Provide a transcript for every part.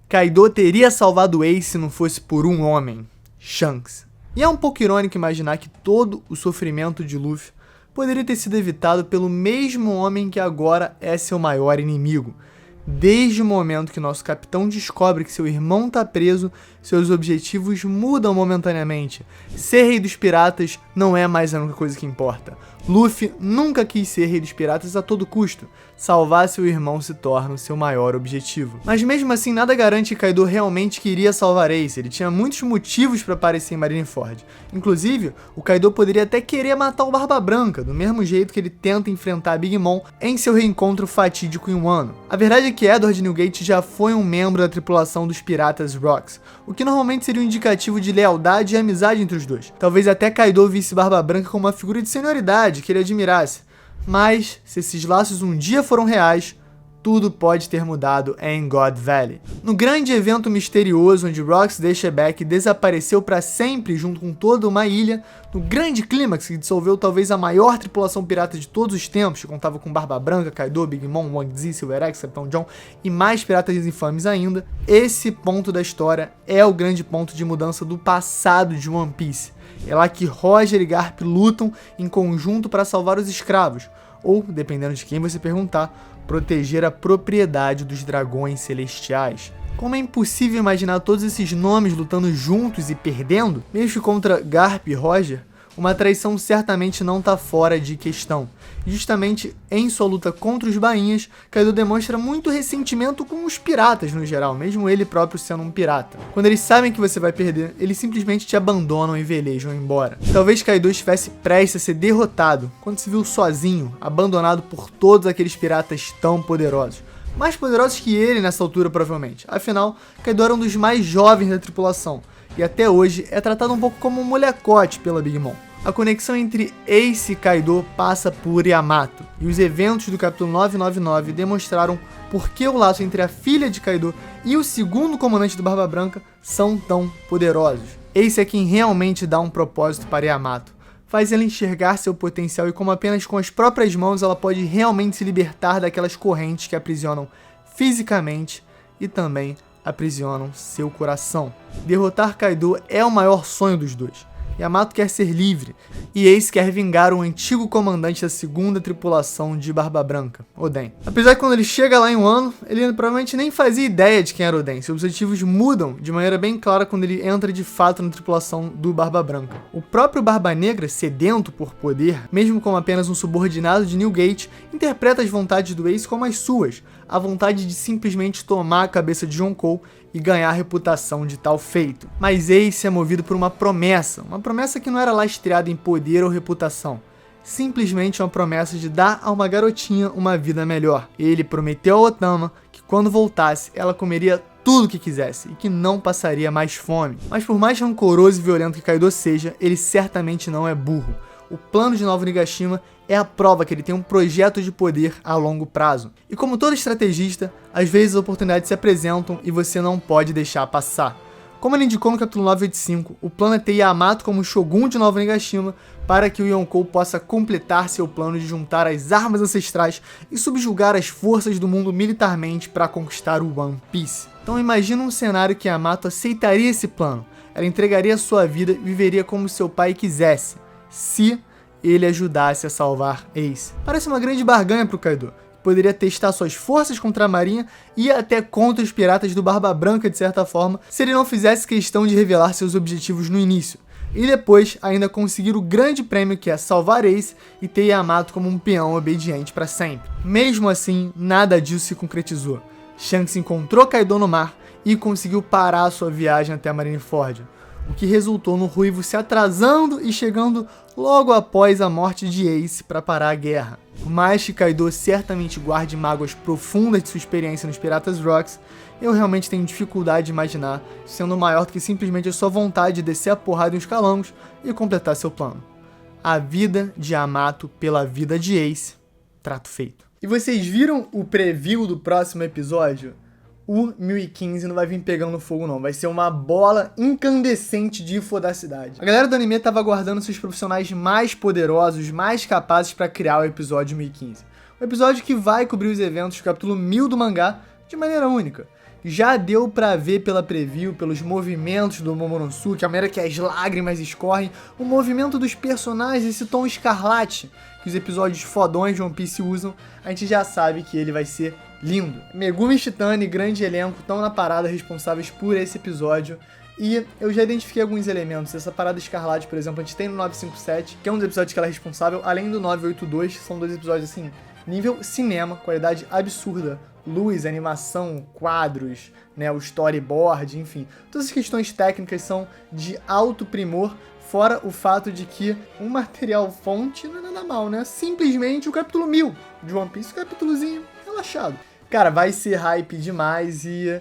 Kaido teria salvado Ace se não fosse por um homem, Shanks. E é um pouco irônico imaginar que todo o sofrimento de Luffy poderia ter sido evitado pelo mesmo homem que agora é seu maior inimigo. Desde o momento que nosso capitão descobre que seu irmão tá preso, seus objetivos mudam momentaneamente. Ser rei dos piratas não é mais a única coisa que importa. Luffy nunca quis ser rei dos piratas a todo custo. Salvar seu irmão se torna o seu maior objetivo. Mas mesmo assim, nada garante que Kaido realmente queria salvar Ace. Ele tinha muitos motivos para aparecer em Marineford. Inclusive, o Kaido poderia até querer matar o Barba Branca, do mesmo jeito que ele tenta enfrentar Big Mom em seu reencontro fatídico em Wano. A verdade é que Edward Newgate já foi um membro da tripulação dos piratas Rocks, o que normalmente seria um indicativo de lealdade e amizade entre os dois. Talvez até Kaido visse Barba Branca como uma figura de senioridade que ele admirasse. Mas, se esses laços um dia foram reais, tudo pode ter mudado em God Valley. No grande evento misterioso onde Rocks the Shebeck desapareceu para sempre junto com toda uma ilha, no grande clímax que dissolveu talvez a maior tripulação pirata de todos os tempos, que contava com Barba Branca, Kaido, Big Mom, Wang Zi, Silver Axe, Capitão John e mais piratas infames ainda, esse ponto da história é o grande ponto de mudança do passado de One Piece. É lá que Roger e Garp lutam em conjunto para salvar os escravos, ou, dependendo de quem você perguntar, proteger a propriedade dos dragões celestiais. Como é impossível imaginar todos esses nomes lutando juntos e perdendo, mesmo contra Garp e Roger, uma traição certamente não está fora de questão. Justamente em sua luta contra os bainhas, Kaido demonstra muito ressentimento com os piratas no geral, mesmo ele próprio sendo um pirata. Quando eles sabem que você vai perder, eles simplesmente te abandonam e velejam embora. Talvez Kaido estivesse prestes a ser derrotado, quando se viu sozinho, abandonado por todos aqueles piratas tão poderosos. Mais poderosos que ele nessa altura, provavelmente. Afinal, Kaido era um dos mais jovens da tripulação, e até hoje é tratado um pouco como um molecote pela Big Mom. A conexão entre Ace e Kaido passa por Yamato, e os eventos do capítulo 999 demonstraram por que o laço entre a filha de Kaido e o segundo comandante do Barba Branca são tão poderosos. Ace é quem realmente dá um propósito para Yamato, faz ela enxergar seu potencial e como apenas com as próprias mãos ela pode realmente se libertar daquelas correntes que aprisionam fisicamente e também aprisionam seu coração. Derrotar Kaido é o maior sonho dos dois. Yamato quer ser livre, e Ace quer vingar o antigo comandante da segunda tripulação de Barba Branca, Oden. Apesar que quando ele chega lá em Wano, ele provavelmente nem fazia ideia de quem era Oden. Seus objetivos mudam de maneira bem clara quando ele entra de fato na tripulação do Barba Branca. O próprio Barba Negra, sedento por poder, mesmo como apenas um subordinado de Newgate, interpreta as vontades do Ace como as suas, a vontade de simplesmente tomar a cabeça de Yonkou e ganhar a reputação de tal feito. Mas Ace é movido por uma promessa que não era lastreada em poder ou reputação, simplesmente uma promessa de dar a uma garotinha uma vida melhor. Ele prometeu a Otama que quando voltasse ela comeria tudo o que quisesse e que não passaria mais fome. Mas por mais rancoroso e violento que Kaido seja, ele certamente não é burro. O plano de Nova Onigashima é a prova que ele tem um projeto de poder a longo prazo. E como todo estrategista, às vezes as oportunidades se apresentam e você não pode deixar passar. Como ele indicou no capítulo 985, o plano é ter Yamato como Shogun de Nova Onigashima para que o Yonkou possa completar seu plano de juntar as armas ancestrais e subjugar as forças do mundo militarmente para conquistar o One Piece. Então imagina um cenário que Yamato aceitaria esse plano. Ela entregaria sua vida e viveria como seu pai quisesse, se ele ajudasse a salvar Ace. Parece uma grande barganha para o Kaido. Poderia testar suas forças contra a marinha e até contra os piratas do Barba Branca de certa forma, se ele não fizesse questão de revelar seus objetivos no início. E depois ainda conseguir o grande prêmio que é salvar Ace e ter Yamato como um peão obediente para sempre. Mesmo assim, nada disso se concretizou. Shanks encontrou Kaido no mar e conseguiu parar sua viagem até Marineford, o que resultou no Ruivo se atrasando e chegando logo após a morte de Ace para parar a guerra. Por mais que Kaido certamente guarde mágoas profundas de sua experiência nos Piratas Rocks, eu realmente tenho dificuldade de imaginar sendo maior do que simplesmente a sua vontade de descer a porrada em uns calangos e completar seu plano. A vida de Yamato pela vida de Ace, trato feito. E vocês viram o preview do próximo episódio? O 1015 não vai vir pegando fogo não, vai ser uma bola incandescente de fodacidade. A galera do anime tava aguardando seus profissionais mais poderosos, mais capazes para criar o episódio 1015. Um episódio que vai cobrir os eventos do capítulo 1000 do mangá de maneira única. já deu pra ver pela preview, pelos movimentos do Momonosuke, a maneira que as lágrimas escorrem, o movimento dos personagens, esse tom escarlate que os episódios fodões de One Piece usam, a gente já sabe que ele vai ser lindo. Megumi Shitani e grande elenco estão na parada responsáveis por esse episódio. E eu já identifiquei alguns elementos. Essa parada escarlate, por exemplo, a gente tem no 957, que é um dos episódios que ela é responsável, além do 982, são 2 episódios, assim, nível cinema, qualidade absurda. Luz, animação, quadros, né, o storyboard, enfim. Todas as questões técnicas são de alto primor, fora o fato de que um material fonte não é nada mal, né? Simplesmente o capítulo 1000 de One Piece, capítulozinho relaxado. Cara, vai ser hype demais e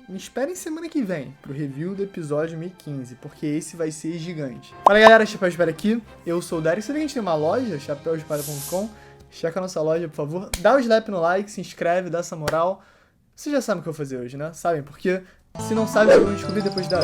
me esperem semana que vem pro review do episódio 1015, porque esse vai ser gigante. Fala galera, Chapéu de Palha aqui, eu sou o Dari. Você vê que a gente tem uma loja, chapéudepalha.com, checa a nossa loja, por favor, dá o slap no like, se inscreve, dá essa moral. Vocês já sabem o que eu vou fazer hoje, né? Sabem, porque se não sabem, vocês vão descobrir depois da...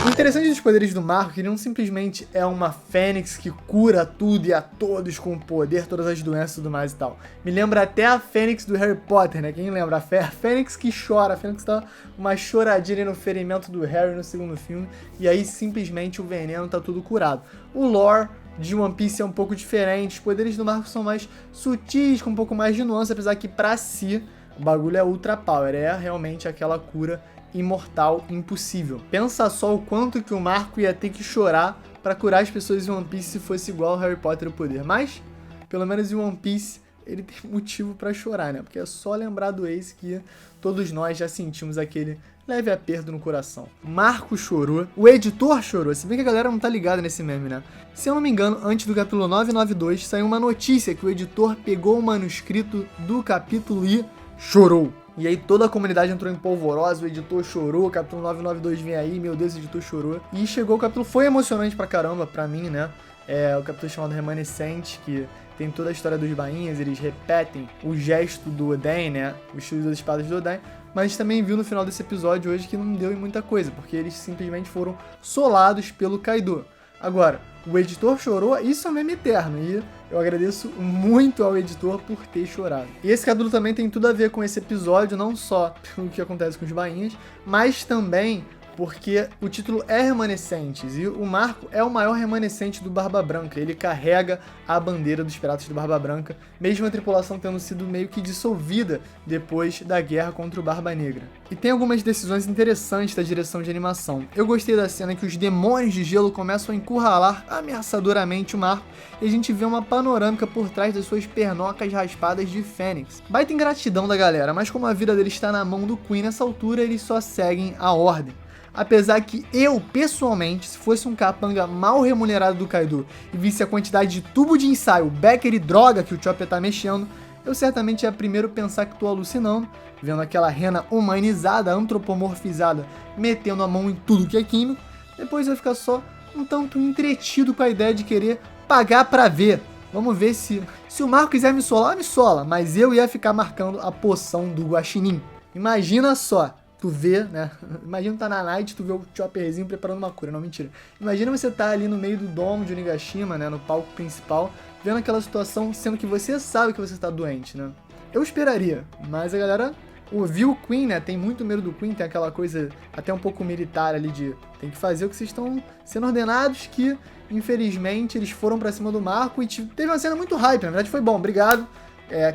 O interessante dos poderes do Marco é que ele não simplesmente é uma fênix que cura tudo e a todos com o poder, todas as doenças e tudo mais e tal. Me lembra até a fênix do Harry Potter, né? Quem lembra? A fênix que chora, a fênix tá uma choradinha ali no ferimento do Harry no segundo filme, e aí simplesmente o veneno tá tudo curado. O lore de One Piece é um pouco diferente, os poderes do Marco são mais sutis, com um pouco mais de nuance, apesar que pra si o bagulho é ultra power, é realmente aquela cura imortal impossível. Pensa só o quanto que o Marco ia ter que chorar pra curar as pessoas em One Piece se fosse igual ao Harry Potter o poder. Mas, pelo menos em One Piece, ele tem motivo pra chorar, né? Porque é só lembrar do Ace que todos nós já sentimos aquele leve aperto no coração. Marco chorou, o editor chorou, se bem que a galera não tá ligada nesse meme, né? Se eu não me engano, antes do capítulo 992, saiu uma notícia que o editor pegou o manuscrito do capítulo e chorou. E aí toda a comunidade entrou em polvorosa, o editor chorou, o capítulo 992 vem aí, meu Deus, o editor chorou. E chegou o capítulo, foi emocionante pra caramba, pra mim, né? É o capítulo chamado Remanescente, que tem toda a história dos bainhas, eles repetem o gesto do Oden, né? O estilo das espadas do Oden. Mas a gente também viu no final desse episódio hoje que não deu em muita coisa, porque eles simplesmente foram solados pelo Kaido. Agora, o editor chorou, isso é um meme eterno, e eu agradeço muito ao editor por ter chorado. E esse capítulo também tem tudo a ver com esse episódio, não só pelo que acontece com os bainhas, mas também porque o título é Remanescentes, e o Marco é o maior remanescente do Barba Branca. Ele carrega a bandeira dos piratas do Barba Branca, mesmo a tripulação tendo sido meio que dissolvida depois da guerra contra o Barba Negra. E tem algumas decisões interessantes da direção de animação. Eu gostei da cena que os demônios de gelo começam a encurralar ameaçadoramente o Marco, e a gente vê uma panorâmica por trás das suas pernocas raspadas de fênix. Baita ingratidão da galera, mas como a vida deles está na mão do Queen nessa altura, eles só seguem a ordem. Apesar que eu, pessoalmente, se fosse um capanga mal remunerado do Kaido e visse a quantidade de tubo de ensaio, becker e droga que o Chopper tá mexendo, eu certamente ia primeiro pensar que tô alucinando, vendo aquela rena humanizada, antropomorfizada, metendo a mão em tudo que é químico. Depois eu ia ficar só um tanto entretido com a ideia de querer pagar pra ver. Vamos ver se o Marco quiser me solar, me sola, mas eu ia ficar marcando a poção do Guaxinim. Imagina só. Tu vê, né? Imagina tá na night, tu vê o Chopperzinho preparando uma cura. Não, mentira. Imagina você tá ali no meio do domo de Onigashima, né? No palco principal, vendo aquela situação, sendo que você sabe que você tá doente, né? Eu esperaria, mas a galera ouviu o Queen, né? Tem muito medo do Queen, tem aquela coisa até um pouco militar ali de tem que fazer o que vocês estão sendo ordenados, que infelizmente eles foram pra cima do Marco e teve uma cena muito hype, na verdade foi bom, obrigado.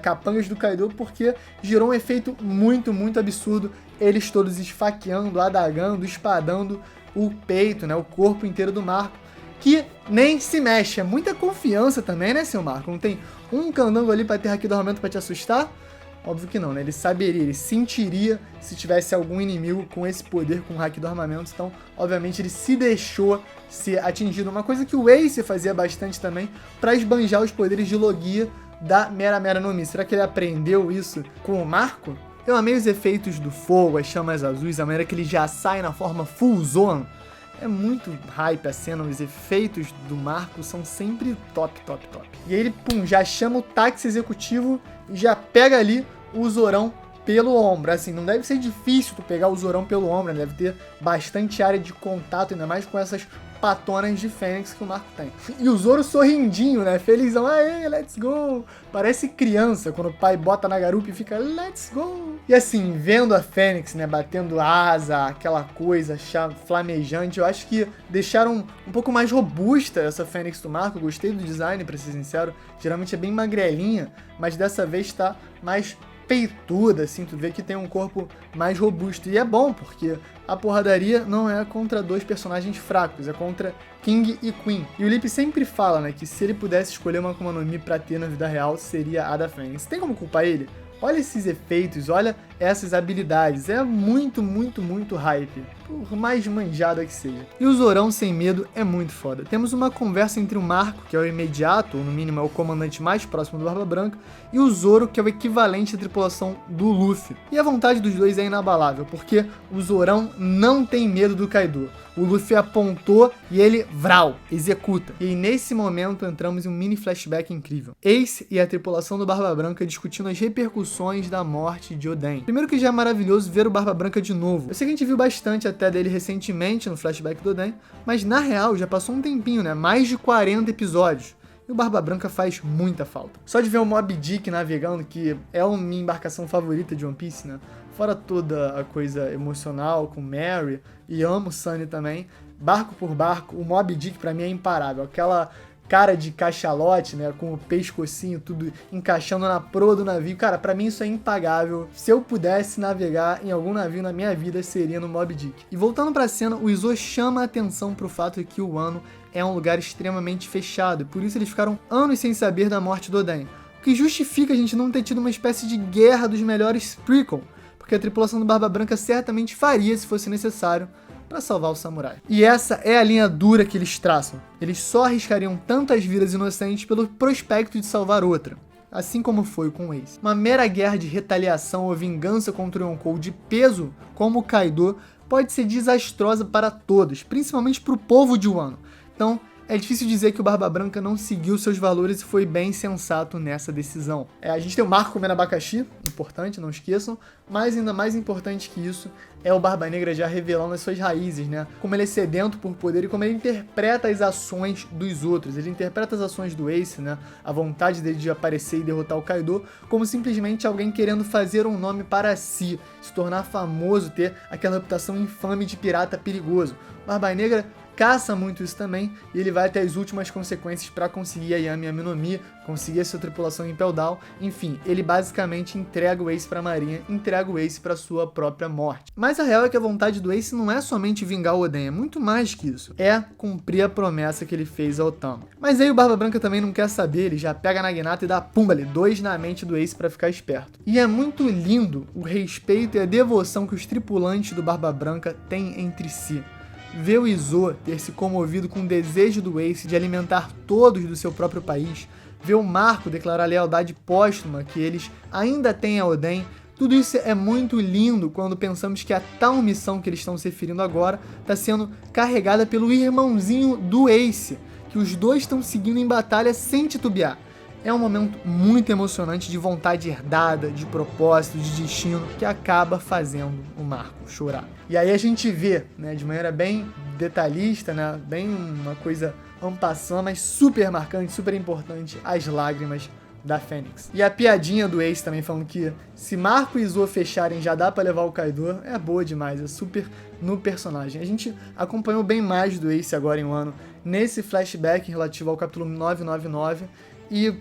Capangas do Kaido, porque gerou um efeito muito, muito absurdo. Eles todos esfaqueando, adagando, espadando o peito, né, o corpo inteiro do Marco, que nem se mexe. É muita confiança também, né, seu Marco? Não tem um candango ali pra ter haki do armamento pra te assustar? Óbvio que não, né? Ele saberia, ele sentiria se tivesse algum inimigo com esse poder, com o haki do armamento. Então, obviamente, ele se deixou ser atingido. Uma coisa que o Ace fazia bastante também, pra esbanjar os poderes de Logia da Mera Mera no Mi. Será que ele aprendeu isso com o Marco? Eu amei os efeitos do fogo, as chamas azuis, a maneira que ele já sai na forma full zone. É muito hype a cena, os efeitos do Marco são sempre top, top, top. E aí ele, pum, já chama o táxi executivo e já pega ali o Zorão pelo ombro. Assim, não deve ser difícil tu pegar o Zorão pelo ombro, né? Deve ter bastante área de contato, ainda mais com essas patonas de Fênix que o Marco tem. E o Zoro sorrindinho, né? Felizão, aê, let's go! Parece criança quando o pai bota na garupa e fica, let's go! E assim, vendo a Fênix, né, batendo asa, aquela coisa flamejante, eu acho que deixaram um pouco mais robusta essa Fênix do Marco. Eu gostei do design, pra ser sincero. Geralmente é bem magrelinha, mas dessa vez tá mais peituda, assim, tu vê que tem um corpo mais robusto. E é bom, porque a porradaria não é contra dois personagens fracos, é contra King e Queen. E o Lip sempre fala, né, que se ele pudesse escolher uma Akuma no Mi pra ter na vida real, seria a da Fênix. Tem como culpar ele? Olha esses efeitos, olha essas habilidades. É muito, muito, muito hype. Por mais manjada que seja. E o Zorão sem medo é muito foda. Temos uma conversa entre o Marco, que é o imediato, ou no mínimo é o comandante mais próximo do Barba Branca, e o Zoro, que é o equivalente à tripulação do Luffy. E a vontade dos dois é inabalável, porque o Zorão não tem medo do Kaido. O Luffy apontou e ele, vral, executa. E aí, nesse momento, entramos em um mini flashback incrível. Ace e a tripulação do Barba Branca discutindo as repercussões da morte de Oden. Primeiro que já é maravilhoso ver o Barba Branca de novo. Eu sei que a gente viu bastante até dele recentemente no flashback do Oden, mas na real já passou um tempinho, né? Mais de 40 episódios. E o Barba Branca faz muita falta. Só de ver o Moby Dick navegando, que é a minha embarcação favorita de One Piece, né? Fora toda a coisa emocional com Mary, e amo Sunny também, barco por barco, o Moby Dick pra mim é imparável. Aquela cara de cachalote, né, com o pescocinho tudo encaixando na proa do navio. Cara, pra mim isso é impagável. Se eu pudesse navegar em algum navio na minha vida, seria no Moby Dick. E voltando pra cena, o Izo chama a atenção pro fato de que o Wano é um lugar extremamente fechado, e por isso eles ficaram anos sem saber da morte do Oden. O que justifica a gente não ter tido uma espécie de guerra dos melhores prequel, porque a tripulação do Barba Branca certamente faria se fosse necessário para salvar o samurai. E essa é a linha dura que eles traçam. Eles só arriscariam tantas vidas inocentes pelo prospecto de salvar outra, assim como foi com o Ace. Uma mera guerra de retaliação ou vingança contra o Yonkou de peso, como o Kaido, pode ser desastrosa para todos, principalmente para o povo de Wano. Então, é difícil dizer que o Barba Branca não seguiu seus valores e foi bem sensato nessa decisão. A gente tem o Marco comendo abacaxi, importante, não esqueçam, mas ainda mais importante que isso é o Barba Negra já revelando as suas raízes, né? Como ele é sedento por poder e como ele interpreta as ações dos outros. Ele interpreta as ações do Ace, né? A vontade dele de aparecer e derrotar o Kaido, como simplesmente alguém querendo fazer um nome para si, se tornar famoso, ter aquela reputação infame de pirata perigoso. Barba Negra caça muito isso também, e ele vai até as últimas consequências para conseguir a Yami Yami no Mi, conseguir a sua tripulação em Impel Down. Enfim, ele basicamente entrega o Ace para a Marinha, entrega o Ace para sua própria morte. Mas a real é que a vontade do Ace não é somente vingar o Oden, é muito mais que isso. É cumprir a promessa que ele fez ao Tama. Mas aí o Barba Branca também não quer saber, ele já pega na Ginata e dá pumba ali, 2 na mente do Ace para ficar esperto. E é muito lindo o respeito e a devoção que os tripulantes do Barba Branca têm entre si. Ver o Izo ter se comovido com o desejo do Ace de alimentar todos do seu próprio país, ver o Marco declarar lealdade póstuma que eles ainda têm a Oden, tudo isso é muito lindo quando pensamos que a tal missão que eles estão se referindo agora está sendo carregada pelo irmãozinho do Ace, que os dois estão seguindo em batalha sem titubear. É um momento muito emocionante de vontade herdada, de propósito, de destino, que acaba fazendo o Marco chorar. E aí a gente vê, né, de maneira bem detalhista, né, bem uma coisa en passant, mas super marcante, super importante, as lágrimas da Fênix. E a piadinha do Ace também falando que se Marco e Izo fecharem já dá pra levar o Kaido, é boa demais, é super no personagem. A gente acompanhou bem mais do Ace agora em um ano, nesse flashback relativo ao capítulo 999, e,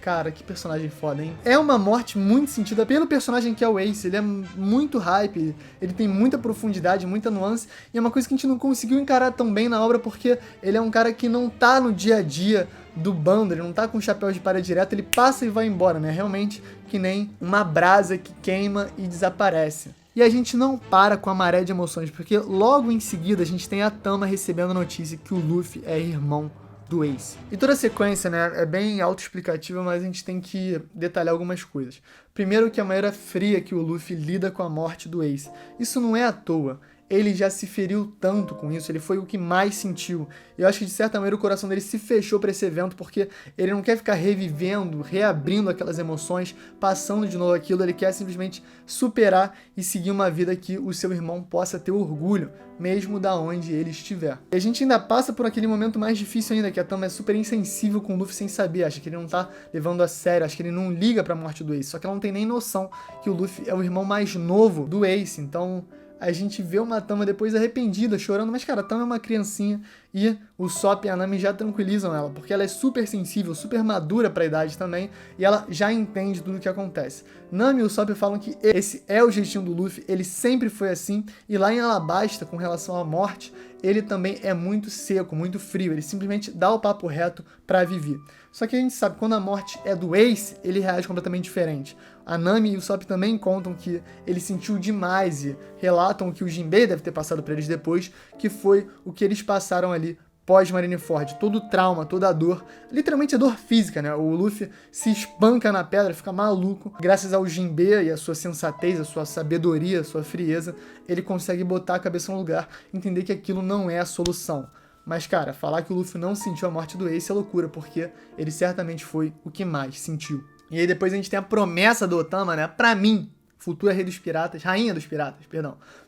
cara, que personagem foda, hein? É uma morte muito sentida pelo personagem que é o Ace. Ele é muito hype, ele tem muita profundidade, muita nuance, e é uma coisa que a gente não conseguiu encarar tão bem na obra, porque ele é um cara que não tá no dia a dia do bando, ele não tá com o chapéu de palha direto, ele passa e vai embora, né? Realmente que nem uma brasa que queima e desaparece. E a gente não para com a maré de emoções, porque logo em seguida a gente tem a Tama recebendo a notícia que o Luffy é irmão do Ace. E toda a sequência, né, é bem autoexplicativa, mas a gente tem que detalhar algumas coisas. Primeiro que a maneira fria que o Luffy lida com a morte do Ace. Isso não é à toa. ele já se feriu tanto com isso, ele foi o que mais sentiu. E eu acho que de certa maneira o coração dele se fechou para esse evento, porque ele não quer ficar revivendo, reabrindo aquelas emoções, passando de novo aquilo, ele quer simplesmente superar e seguir uma vida que o seu irmão possa ter orgulho, mesmo da onde ele estiver. E a gente ainda passa por aquele momento mais difícil ainda, que a Tama é super insensível com o Luffy sem saber, acha que ele não tá levando a sério, acha que ele não liga pra morte do Ace, só que ela não tem nem noção que o Luffy é o irmão mais novo do Ace, então a gente vê uma Tama depois arrependida, chorando, mas cara, a Tama é uma criancinha e o Sop e a Nami já tranquilizam ela, porque ela é super sensível, super madura pra idade também, e ela já entende tudo o que acontece. Nami e o Sop falam que esse é o jeitinho do Luffy, ele sempre foi assim, e lá em Alabasta, com relação à morte, ele também é muito seco, muito frio, ele simplesmente dá o papo reto pra Vivi. Só que a gente sabe que quando a morte é do Ace, ele reage completamente diferente. A Nami e o Sop também contam que ele sentiu demais e relatam que o Jinbei deve ter passado pra eles depois, que foi o que eles passaram ali pós-Marineford, todo o trauma, toda a dor, literalmente a dor física, né? O Luffy se espanca na pedra, fica maluco. Graças ao Jinbei e a sua sensatez, a sua sabedoria, a sua frieza, ele consegue botar a cabeça no lugar, entender que aquilo não é a solução. Mas, cara, falar que o Luffy não sentiu a morte do Ace é loucura, porque ele certamente foi o que mais sentiu. E aí depois a gente tem a promessa do Otama, né? Pra mim, futura rainha dos piratas,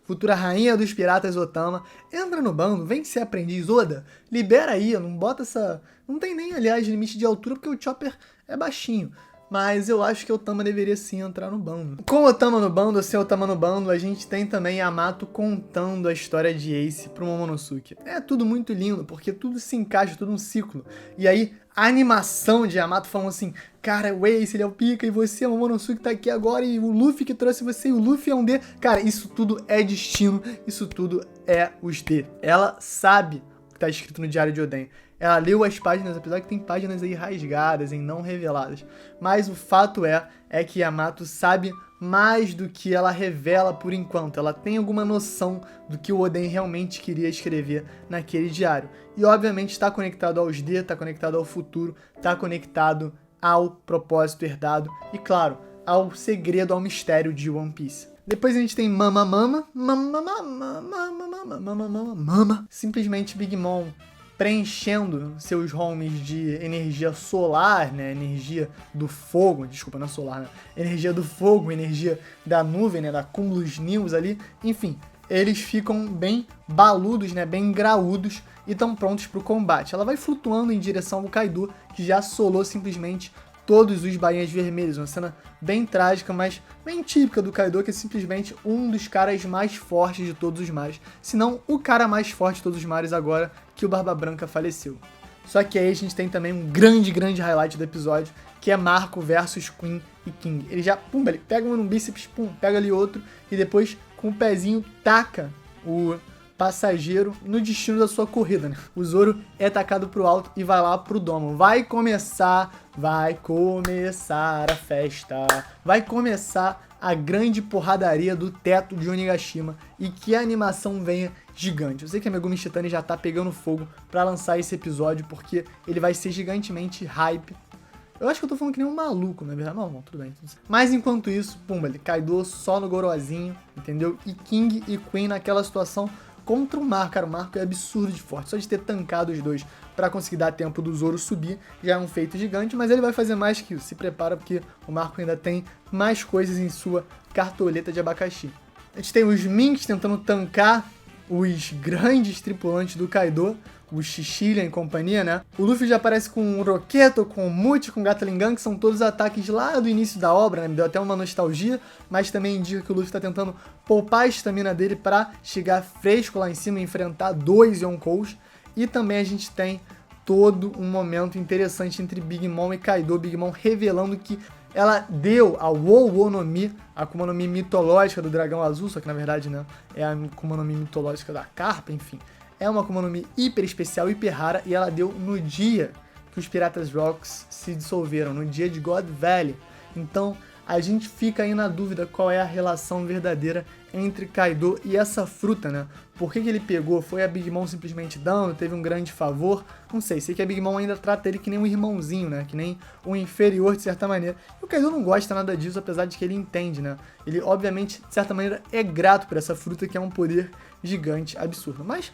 futura rainha dos piratas Otama, entra no bando, vem ser aprendiz, Oda, libera aí, não bota essa... Não tem nem, aliás, limite de altura, porque o Chopper é baixinho. Mas eu acho que o Otama deveria sim entrar no bando. Com o Otama no bando, ou sem o Otama no bando, a gente tem também Yamato contando a história de Ace pro Momonosuke. É tudo muito lindo, porque tudo se encaixa, tudo um ciclo. E aí, a animação de Yamato falando assim, cara, o Ace, ele é o pica, e você, o Momonosuke tá aqui agora, e o Luffy que trouxe você, e o Luffy é um D. Cara, isso tudo é destino, isso tudo é os D. Ela sabe o que tá escrito no Diário de Oden. Ela leu as páginas, apesar que tem páginas aí rasgadas, em não reveladas. Mas o fato é que Yamato sabe mais do que ela revela por enquanto. Ela tem alguma noção do que o Oden realmente queria escrever naquele diário. E obviamente está conectado aos D, está conectado ao futuro, está conectado ao propósito herdado e, claro, ao segredo, ao mistério de One Piece. Depois a gente tem Mama. Simplesmente Big Mom preenchendo seus homes de energia solar, né? Energia do fogo, desculpa, não é solar, né? Energia do fogo, energia da nuvem, né? Da Cumulus Nimbus ali. Enfim, eles ficam bem baludos, né? Bem graúdos e estão prontos para o combate. Ela vai flutuando em direção ao Kaido, que já solou simplesmente todos os bainhas vermelhos. Uma cena bem trágica, mas bem típica do Kaido, que é simplesmente um dos caras mais fortes de todos os mares. Se não, o cara mais forte de todos os mares agora que o Barba Branca faleceu. Só que aí a gente tem também um grande highlight do episódio, que é Marco versus Queen e King. Ele já, ele pega um no bíceps, pega ali outro, e depois com o pezinho taca o passageiro no destino da sua corrida, né? O Zoro é atacado pro alto e vai lá pro domo. Vai começar a festa. Vai começar a grande porradaria do teto de Onigashima e que a animação venha gigante. Eu sei que a Megumi Shitani já tá pegando fogo pra lançar esse episódio porque ele vai ser gigantemente hype. Eu acho que eu tô falando que nem um maluco, na verdade. Não, tudo bem. Mas enquanto isso, ele Kaido só no Gorozinho, entendeu? E King e Queen naquela situação contra o Marco, cara, o Marco é absurdo de forte, só de ter tancado os dois pra conseguir dar tempo do Zoro subir, já é um feito gigante, mas ele vai fazer mais que isso, se prepara porque o Marco ainda tem mais coisas em sua cartoleta de abacaxi. A gente tem os Minks tentando tancar os grandes tripulantes do Kaido, o Shishillian e companhia, né? O Luffy já aparece com o Roqueto, com o Muti, com o Gatling Gun, que são todos ataques lá do início da obra, né? Me deu até uma nostalgia, mas também indica que o Luffy tá tentando poupar a estamina dele pra chegar fresco lá em cima e enfrentar dois Yonkous. E também a gente tem todo um momento interessante entre Big Mom e Kaido, Big Mom revelando que ela deu a Wo no Mi, a Akuma no Mi mitológica do dragão azul, só que na verdade, né, é a Akuma no Mi mitológica da carpa, enfim. É uma Akuma no Mi hiper especial, hiper rara, e ela deu no dia que os Piratas Rocks se dissolveram, no dia de God Valley. Então, a gente fica aí na dúvida qual é a relação verdadeira entre Kaido e essa fruta, né? Por que ele pegou? Foi a Big Mom simplesmente dando? Teve um grande favor? Não sei que a Big Mom ainda trata ele que nem um irmãozinho, né? Que nem um inferior, de certa maneira. E o Kaido não gosta nada disso, apesar de que ele entende, né? Ele, obviamente, de certa maneira, é grato por essa fruta que é um poder gigante, absurdo. Mas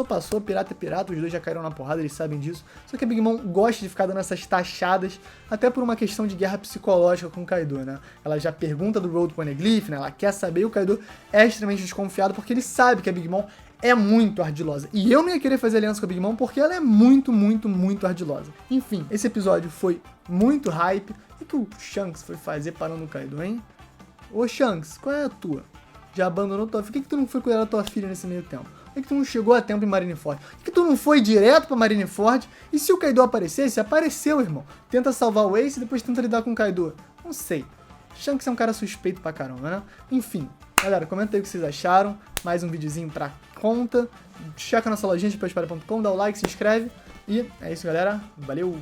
passou, pirata é pirata, os dois já caíram na porrada, eles sabem disso. Só que a Big Mom gosta de ficar dando essas taxadas, até por uma questão de guerra psicológica com o Kaido, né? Ela já pergunta do Road Poneglyph, né? Ela quer saber, e o Kaido é extremamente desconfiado, porque ele sabe que a Big Mom é muito ardilosa. E eu não ia querer fazer aliança com a Big Mom porque ela é muito ardilosa. Enfim, esse episódio foi muito hype. O que o Shanks foi fazer parando o Kaido, hein? Ô Shanks, qual é a tua? Já abandonou tua filha? Por que tu não foi cuidar da tua filha nesse meio tempo? Por que tu não chegou a tempo em Marineford? Por que tu não foi direto pra Marineford? E se o Kaido aparecesse? Apareceu, irmão. Tenta salvar o Ace e depois tenta lidar com o Kaido. Não sei. Shanks é um cara suspeito pra caramba, né? Enfim, galera, comenta aí o que vocês acharam. Mais um videozinho pra conta. Checa nossa lojinha de peixpara.com, dá o like, se inscreve. E é isso, galera. Valeu!